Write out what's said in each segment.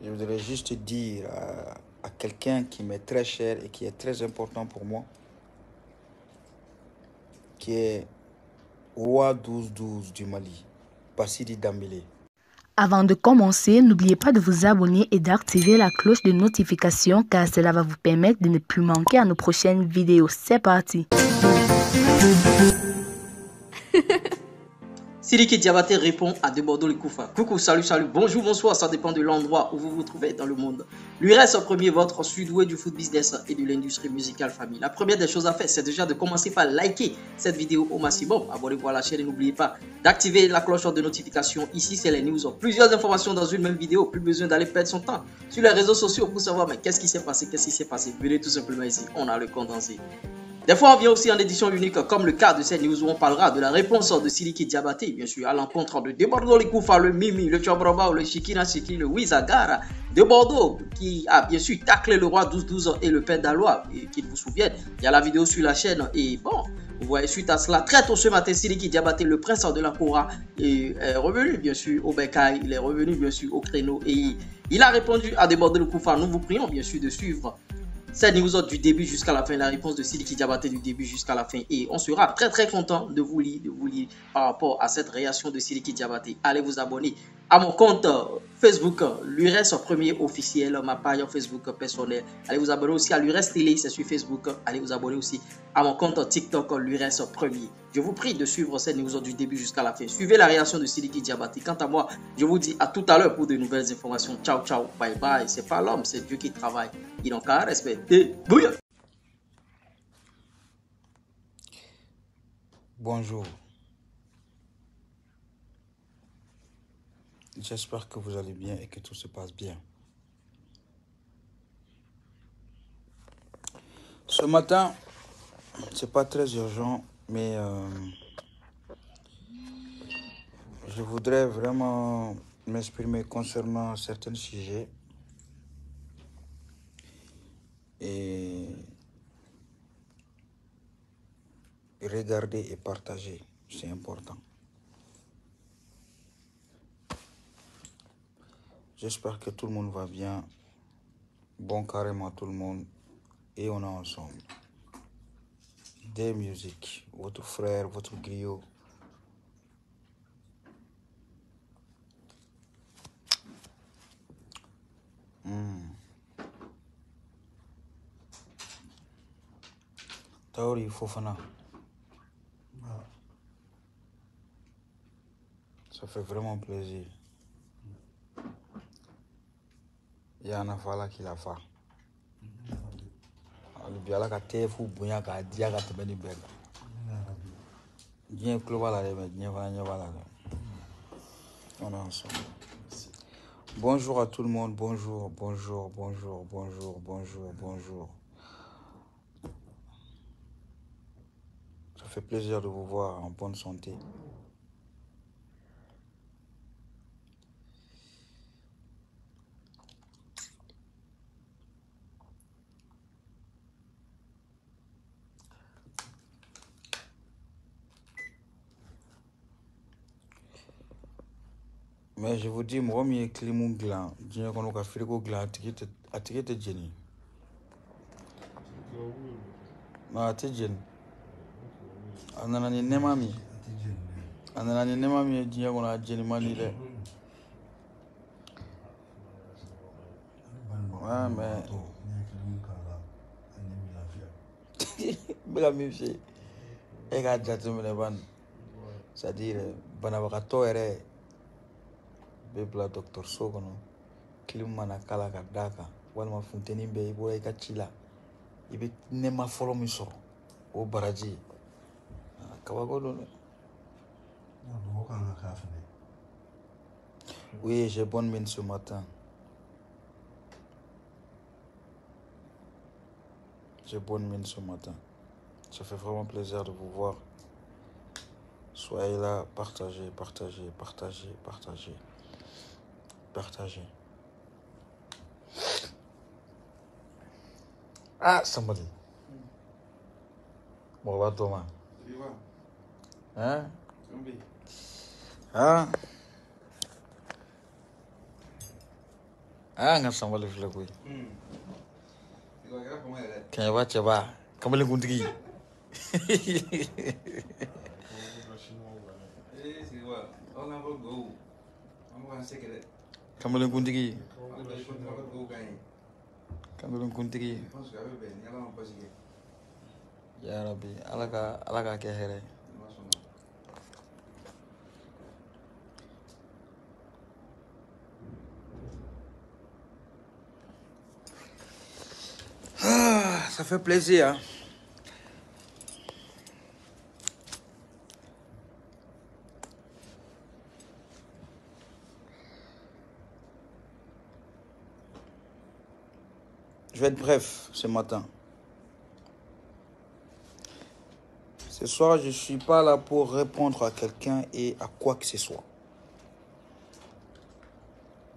Je voudrais juste dire à quelqu'un qui m'est très cher et qui est très important pour moi, qui est roi 12-12 du Mali, Bassidi Dambélé. Avant de commencer, n'oubliez pas de vous abonner et d'activer la cloche de notification car cela va vous permettre de ne plus manquer à nos prochaines vidéos. C'est parti! Sidiki Diabaté répond à Debordo Likoufa. Coucou, salut, bonjour, bonsoir, ça dépend de l'endroit où vous vous trouvez dans le monde. Lui reste en premier votre sudoué du foot business et de l'industrie musicale famille. La première des choses à faire, c'est déjà de commencer par liker cette vidéo au maximum. Abonnez-vous à la chaîne et n'oubliez pas d'activer la cloche de notification. Ici, c'est les news. Plusieurs informations dans une même vidéo, plus besoin d'aller perdre son temps sur les réseaux sociaux pour savoir mais qu'est-ce qui s'est passé, Venez tout simplement ici, on a le condensé. Des fois, on vient aussi en édition unique, comme le cas de cette news où on parlera de la réponse de Sidiki Diabaté, bien sûr, à l'encontre de Debordo Likoufa, le Mimi, le Tchobraba, le Shikina Shiki, le Wizagara de Bordeaux, qui a bien sûr taclé le roi 12-12 et le père d'Alois, qu'il vous souvienne. Il y a la vidéo sur la chaîne, et bon, vous voyez, suite à cela, très tôt ce matin, Sidiki Diabaté, le prince de la Kora, est revenu, bien sûr, au Bécaye, il est revenu, bien sûr, au créneau, et il a répondu à Debordo Likoufa. Nous vous prions, bien sûr, de suivre cette news du début jusqu'à la fin, la réponse de Sidiki Diabaté du début jusqu'à la fin. Et on sera très content de vous lire par rapport à cette réaction de Sidiki Diabaté. Allez vous abonner à mon compte Facebook, l'URES premier officiel, ma page Facebook personnelle. Allez vous abonner aussi à l'URES Télé, c'est sur Facebook. Allez vous abonner aussi à mon compte TikTok, l'URES premier. Je vous prie de suivre cette news du début jusqu'à la fin. Suivez la réaction de Sidiki Diabaté. Quant à moi, je vous dis à tout à l'heure pour de nouvelles informations. Ciao, bye bye. C'est pas l'homme, c'est Dieu qui travaille. Il n'a qu'à respecter. Bouillon. Bonjour. J'espère que vous allez bien et que tout se passe bien. Ce matin, c'est pas très urgent, mais je voudrais vraiment m'exprimer concernant certains sujets et regarder et partager, c'est important. J'espère que tout le monde va bien, bon carrément tout le monde, et on est ensemble. Des musiques, votre frère, votre griot. Taori Fofana. Ça fait vraiment plaisir. Il y en a Fala qui l'a fait. Le biala ka te fu bunya ka dia ka tebeni bega. Bien global ale mais bien voilà. On est ensemble. Bonjour à tout le monde, bonjour. Ça fait plaisir de vous voir en bonne santé. Mais je vous dis, moi, je suis climat gland. Je suis un frigo gland. Je suis Jenny. Je suis Jenny. Ouais, mais... C'est-à-dire, Banabakato est bebla docteur Sogono, Kilimana Kalaka Daka, Walma Fontaine Bay, Boyka Chila, Ibi Nema Folomiso, O Baraji, Kawagodo. Oui, j'ai bonne mine ce matin. Ça fait vraiment plaisir de vous voir. Soyez là, partagez. Ah, somebody. Bon, va Thomas. Hein? Hein? Ah, nggak sama le fila kui. Kaya ba coba, kamu le kuntigi. Kamu le kuntigi. Kamu le kuntigi. Ya Rabbi, alaka ke here. Ah, ça fait plaisir. Hein? Je vais être bref ce matin. Ce soir, je ne suis pas là pour répondre à quelqu'un et à quoi que ce soit.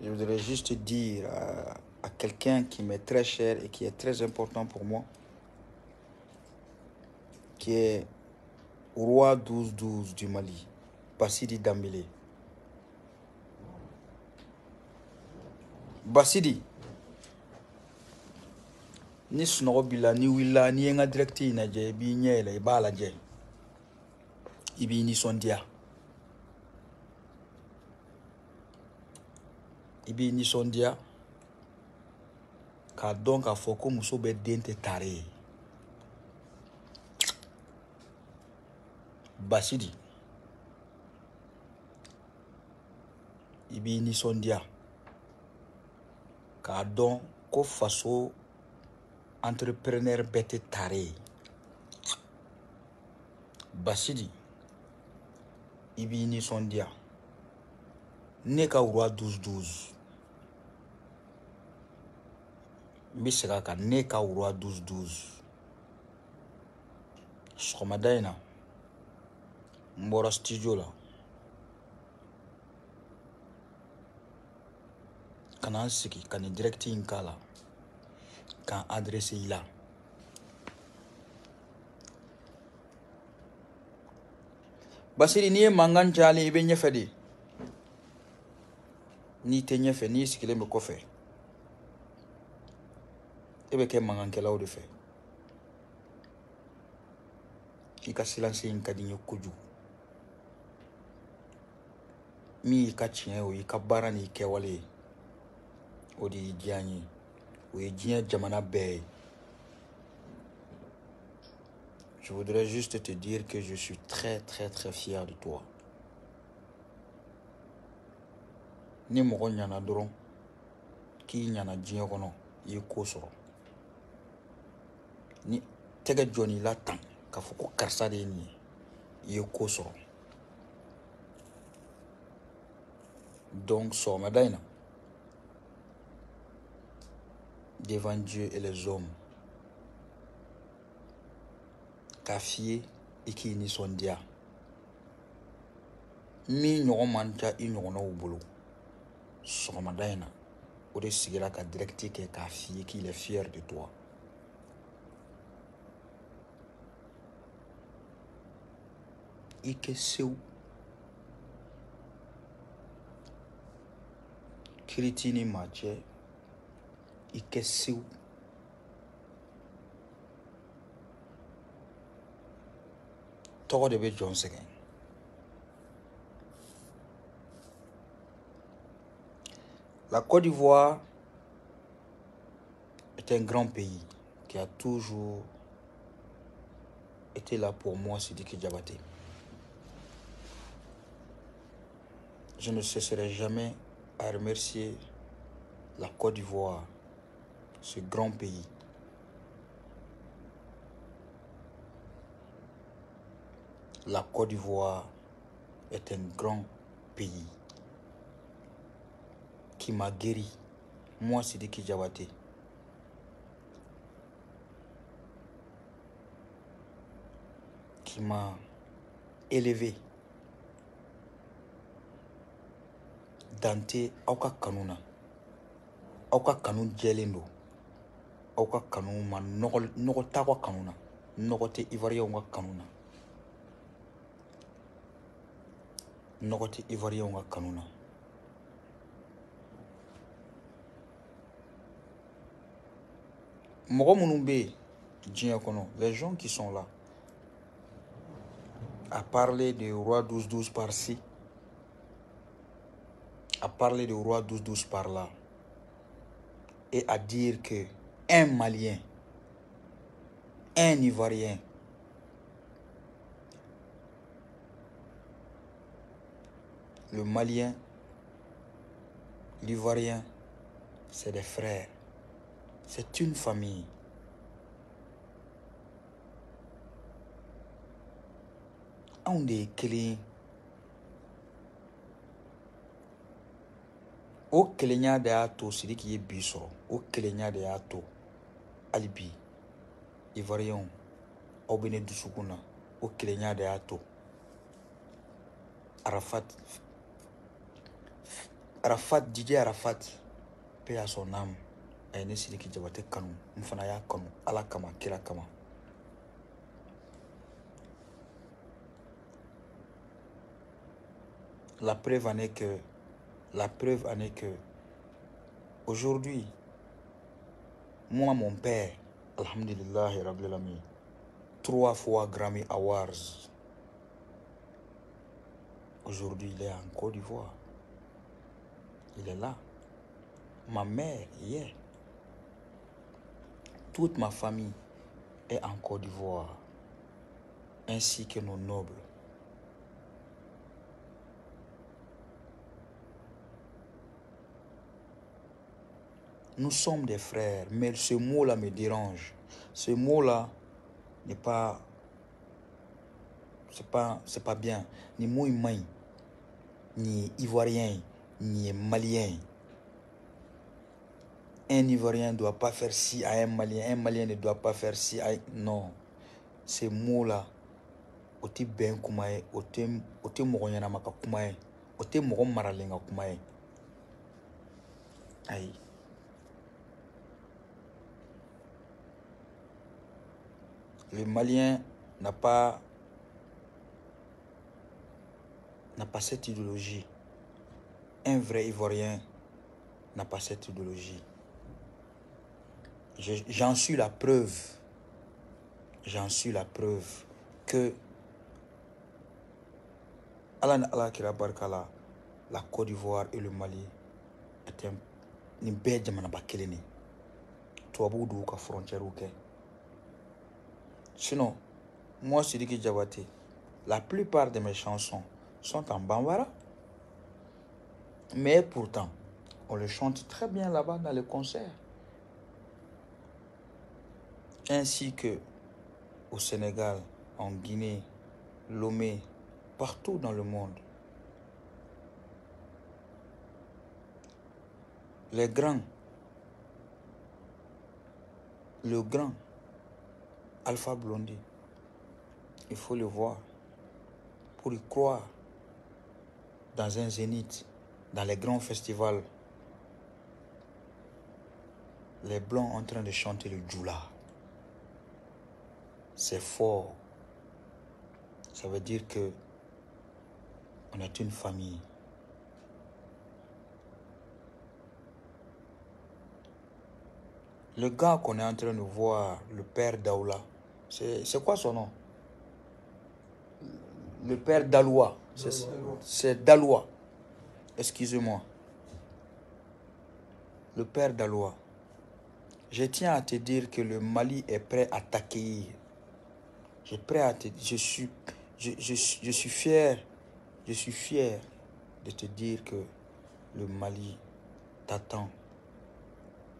Je voudrais juste dire à quelqu'un qui m'est très cher et qui est très important pour moi, qui est roi 12-12 du Mali, Bassidi Dambélé. Bassidi, ni sunɔgɔ b'i la, ni wulila, ni ye n ka direct in lajɛ, I b'i ɲɛ yɛlɛ, I b'a lajɛ, I b'i nisɔndiya. I b'i nisɔndiya k'a dɔn k'a fɔ ko muso bɛ den tɛ tare ye. Bassidi, I b'i nisɔndiya k'a dɔn ko faso entrepreneur bɛɛ tɛ tare ye. Bassidi, I b'i nisɔndiya. Ne ka roi 12-12. N bɛ segin a kan, ne ka roi 12-12. Sɔgɔmada in na, n bɔra studio la ka na n sigi ka nin direct in k'a la k'an adresse I la. Bassidi, n'i ye mankan cayalen I bɛ ɲɛfɛ de. N'i tɛ ɲɛfɛ, n'i sigilen bɛ kɔfɛ, e bɛ kɛ mankankɛlaw de fɛ. I ka silence in ka di n ye kojugu. Min y'i ka tiɲɛ o y'i ka baara n'i kɛwale ye. O de y'i diya n ye. O ye diɲɛ jamana bɛɛ ye. Je voudrais juste te dire que je suis très très très fier de toi. Ni mɔgɔ ɲana dɔrɔn k'i ɲana diɲɛ kɔnɔ, I ye ko sɔrɔ. Ni tɛgɛ jɔn'i la tan k'a fɔ ko karisa de ye nin ye, I ye ko sɔrɔ. Donc sɔgɔmada in na, devant Dieu et les hommes, k'a f'i ye I k'i nisɔndiya. Min ɲɔgɔn man ca I ɲɔgɔnnaw bolo, sɔgɔmada in na, o de sigira ka direct kɛ k'a f'i ye qu'il est fier de toi. I kɛ sew, kiriti ni maa cɛ, I kɛ sew. Tɔgɔ de bɛ jɔn sɛgɛn. La Côte d'Ivoire est un grand pays qui a toujours été là pour moi, Sidiki Diabaté. Je ne cesserai jamais à remercier la Côte d'Ivoire, ce grand pays. La Côte d'Ivoire est un grand pays qui m'a guéri, moi Sidiki Diabaté. Qui m'a élevé. Dante auka kanuna. Auka kanun jelendo. Auka kanun ma nogo tawa kanuna. Nogo te ivoria unga kanuna. Nogo te ivoria unga kanuna. Les gens qui sont là, à parler de roi 12-12 par-ci, à parler de roi 12-12 par-là, et à dire que un Malien, un Ivoirien, le Malien, l'Ivoirien, c'est des frères, c'est une famille. On est clé. O kelenya de ato Sidiki ye biso. O kelenya de ato alibi Ivoirien au bene dusukuna. O kelenya de ato Arafat Didier Arafat paix à son âme. Aine Sidiki Diabaté kanu mfana ya kanu ala kama kila kama. La preuve en est que aujourd'hui, moi, mon père, alhamdulillah, Rabbil Alamin, 3 fois Grammy Awards. Aujourd'hui, il est en Côte d'Ivoire. Il est là. Ma mère y est. Toute ma famille est en Côte d'Ivoire, ainsi que nos nobles. Nous sommes des frères, mais ce mot-là me dérange. Ce mot-là n'est pas... C'est pas bien. Ni Mouimaï, ni Ivoirien, ni Malien. Un Ivoirien ne doit pas faire ci à un Malien ne doit pas faire ci à... Non. Ces mots-là, ote ben kumae, ote mogonyana maka kumae, ote mogon maralenga kumae. Aïe. Le Malien n'a pas cette idéologie. Un vrai Ivoirien n'a pas cette idéologie. J'en suis la preuve. J'en suis la preuve que la Côte d'Ivoire et le Mali étaient une belle frontière. Sinon, moi, Sidiki Diabaté, la plupart de mes chansons sont en bambara. Mais pourtant, on le chante très bien là-bas dans les concerts. Ainsi que au Sénégal, en Guinée, Lomé, partout dans le monde. Le grand Alpha Blondy, il faut le voir pour y croire dans un zénith, dans les grands festivals. Les Blancs en train de chanter le Djoula. C'est fort. Ça veut dire que on est une famille. Le gars qu'on est en train de voir, le père Daoula, c'est quoi son nom? Le père Daloua. C'est Daloua. Excusez-moi. Le père Daloua. Je tiens à te dire que le Mali est prêt à t'accueillir. Je suis fier. Je suis fier de te dire que le Mali t'attend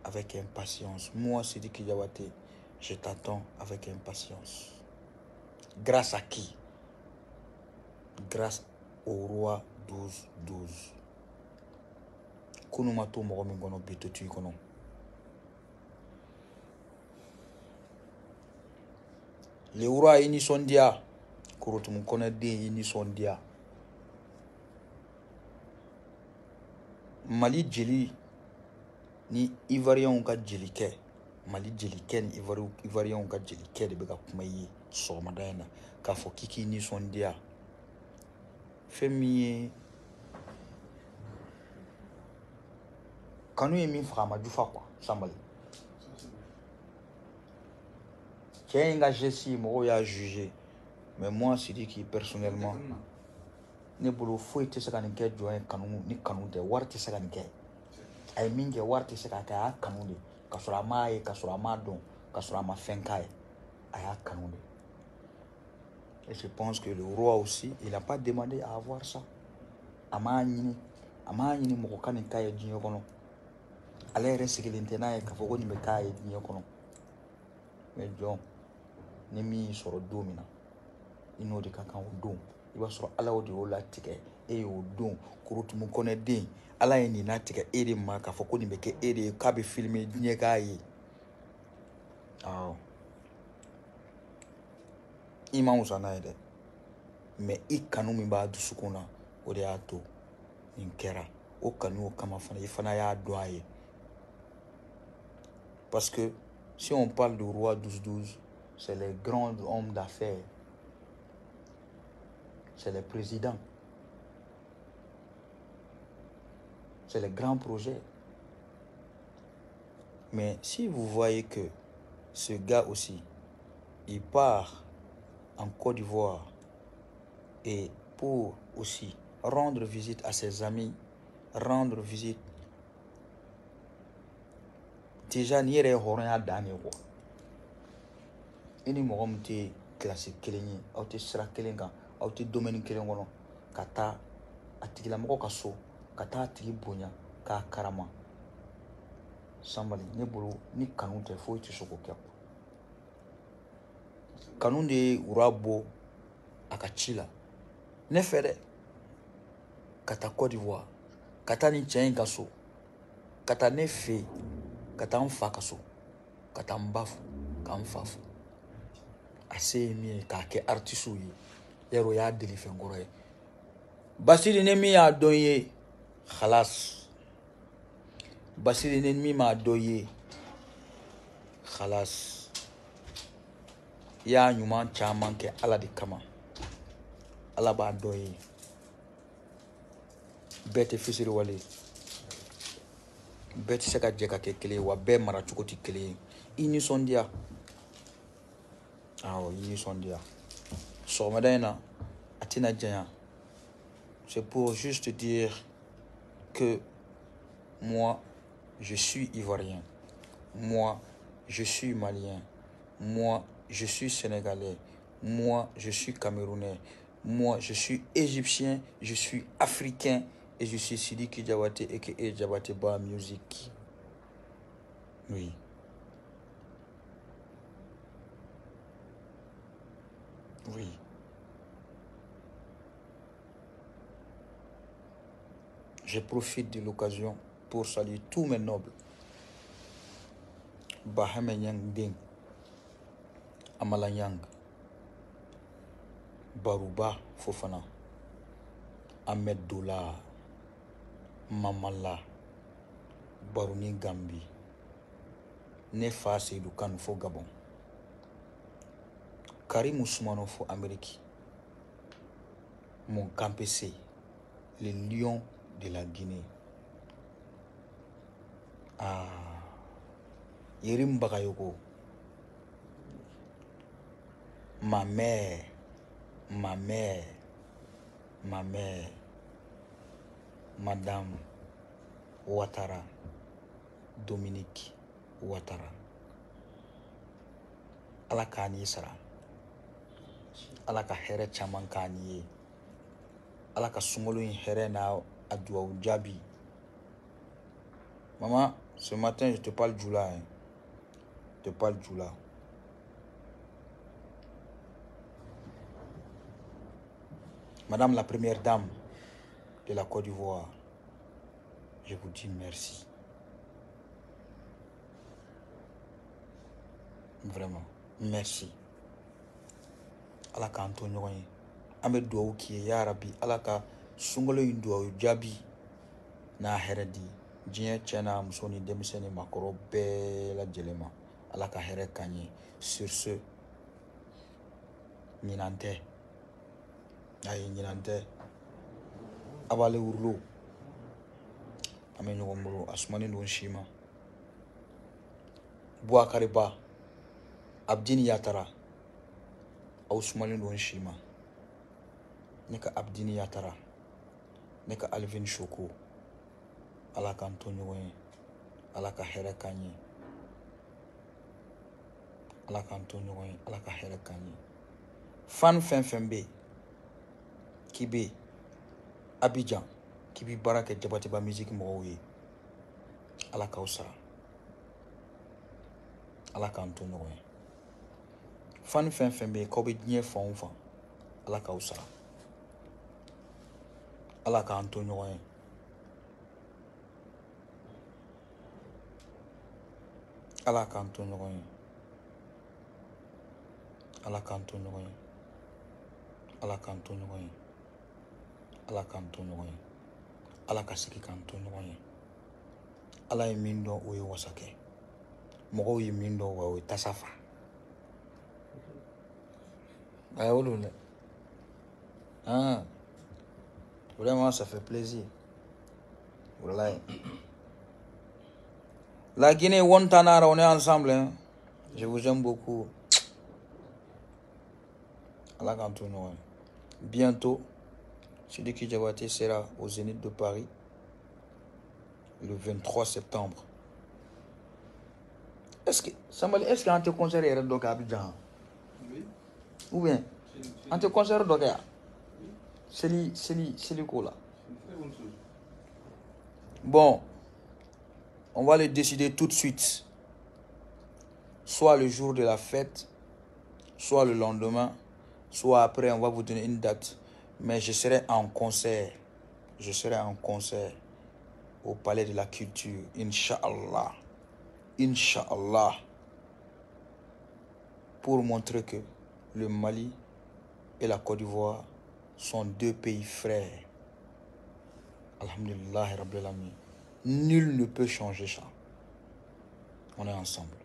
avec impatience. Moi, Sidiki Diabaté, je t'attends avec impatience. Grâce à qui? Grâce au roi 12-12. Kounumato Mogomingono Bitotu Kono. Le roi ini sondia. Kurotum kone de ini sondia. Mali Djeli ni Ivoirien ka Djelike. Mali Djelike ni Ivoirien ka Djelike de beka kumayi somadana ka fo kiki ni sondia. Femi kanu ye min faga ma jufa quoi sambali. Tiens, un geste, moi, a jugé. Mais moi, c'est dit que personnellement, ne bolo foyi tɛ se ka nin kɛ jɔn ye kanu ni kanu tɛ wari tɛ se ka nin kɛ a ye min kɛ wari tɛ se ka kɛ a y'a kanu de ka sɔrɔ a m'a ye ka sɔrɔ a m'a dɔn ka sɔrɔ a ma fɛn k'a ye a y'a kanu de et je pense que le roi aussi il n'a pas demandé à avoir ça a m'a ɲini mɔgɔ ka nin k'a ye diɲɛ kɔnɔ ale yɛrɛ sigilen tɛ n'a ye k'a fɔ ko nin bɛ k'a ye diɲɛ kɔnɔ mais jɔn ni min y'i sɔrɔ don min na i n'o de ka kan o don i b'a sɔrɔ ala de y'o latigɛ e y'o don Korotumu Kɔnɛ den ala ye nin latigɛ e de ma k'a fɔ ko nin bɛ kɛ e de ye k'a bɛ filmer diɲɛ k'a ye awɔ i ma wusa n'a ye dɛ mais i kanu min b'a dusukun na o de y'a to nin kɛra o kanu o kama fana i fana y'a dɔn a ye parce que si on parle de roi 12-12 c'est les grands hommes d'affaires c'est les présidents. C'est les grands projets. Mais si vous voyez que ce gars aussi, il part en Côte d'Ivoire et pour aussi rendre visite à ses amis, rendre visite. Déjà, n'y est rien d'année quoi. Ini mɔgɔ min tɛ classe kelen ye, aw tɛ sira kelen kan, aw tɛ domaine kelen kɔnɔ, ka taa a tigilamɔgɔ ka so, ka taa a tigi bonya, k'a karama. Sambali, ne bolo ni kanu tɛ foyi tɛ se k'o kɛ. Kanu de ye wura bɔ a ka ci la. Ne fɛ dɛ, ka taa Côte d'Ivoire, ka taa ni cɛ in ka so, ka taa ne fɛ yen, ka taa n fa ka so, ka taa n ba fo, ka n fa fo. A se ye min ye k'a kɛ artiste ye, yarɔ o y'a deli fɛn kɔrɔ ye. Basiri ne min y'a dɔn ye, khalas. Basiri ne min m'a dɔn ye, khalas. I y'a ɲuman caman kɛ Ala de kama. Ala b'a dɔn ye. Bɛɛ tɛ fisiri wale. Bɛɛ tɛ se ka jɛ ka kɛ kelen ye wa bɛɛ mara cogo tɛ kelen ye. I nisɔndiya. Ah oui, ils sont là. C'est pour juste dire que moi, je suis ivoirien. Moi, je suis malien. Moi, je suis sénégalais. Moi, je suis camerounais. Moi, je suis égyptien. Je suis africain. Et je suis Sidiki Diabaté et Diabaté Ba Music. Oui. Oui. Je profite de l'occasion pour saluer tous mes nobles. Bahame Yang Ding, Amala Yang, Baruba Fofana, Ahmed Doula, Mamala, Barouni Gambi, Nefa Seydou Kane fo Gabon, Karim Ousmane fo Amérique, mon campé, le lion de la Guinée. Ah, Yerim Bakayoko, ma mère, Madame Ouattara, Dominique Ouattara. Ala kani sara, ala ka hɛrɛ caman kani ye, ala ka sunkalo in hɛrɛ na a duwawu jaabi. Maman, ce matin je te parle Djoula, hein. Je te parle Djoula. Madame la première dame de la Côte d'Ivoire, je vous dis merci. Vraiment, merci. Ala ka anto ɲɔgɔn ye. An bɛ duwawu k'i ye ya Rabbi, ala ka sunkalo in duwawu jaabi n'a hɛrɛ di diɲɛ cɛ n'a muso ni denmisɛn ni maakɔrɔ bɛɛ lajɛlen ma. Ala ka hɛrɛ k'an ye. Sur ce, ɲinan tɛ. Ayi, ɲinan tɛ. Abale wurlo. An bɛ ɲɔgɔn bolo. A sumanen don si ma. Bouakari Ba. Abdini Yatara. Ousmane Don Shima. Neka Abdini Yatara. Neka Alvin Choko. Alaka Antonio Wen. Alaka Here Kanye. Alaka Antonio Wen. Alaka Here Kanye. Fan Fenfembe. Kibe. Abidjan. Kibi Barake Djabatiba musique Mouye. Alaka Oussara. Alaka Antonio Wen. Fan Fenfembe. Kobe Dnie Fonfan. Alaka Oussara. Alaka Antonio Wen. Alaka Antonio Wen. Alaka Antonio Wen. Alaka Antonio Wen. Alaka Antonio Wen. Alaka Sikika Antonio Wen. Ala ye min dɔn o ye wasa kɛ. Mɔgɔw ye min dɔn wa o ye tasa fa. A ye olu lɛ. Ah. Vraiment ça fait plaisir. Voilà. La Guinée, Wantanara, on est ensemble. Hein? Je vous aime beaucoup. Alaka Antonio Wen. Bientôt, Sidiki Diabaté sera au Zénith de Paris le 23 septembre. Est-ce que Samuel, est-ce qu'il y a un concert à Abidjan? Oui. Ou bien un concert à c'est le coup là. Bon, on va le décider tout de suite. Soit le jour de la fête, soit le lendemain, soit après, on va vous donner une date. Mais je serai en concert. Je serai en concert au Palais de la Culture. Inch'Allah. Inch'Allah. Pour montrer que le Mali et la Côte d'Ivoire sont deux pays frères. Alhamdulillah Rabbil Alamin. Nul ne peut changer ça. On est ensemble.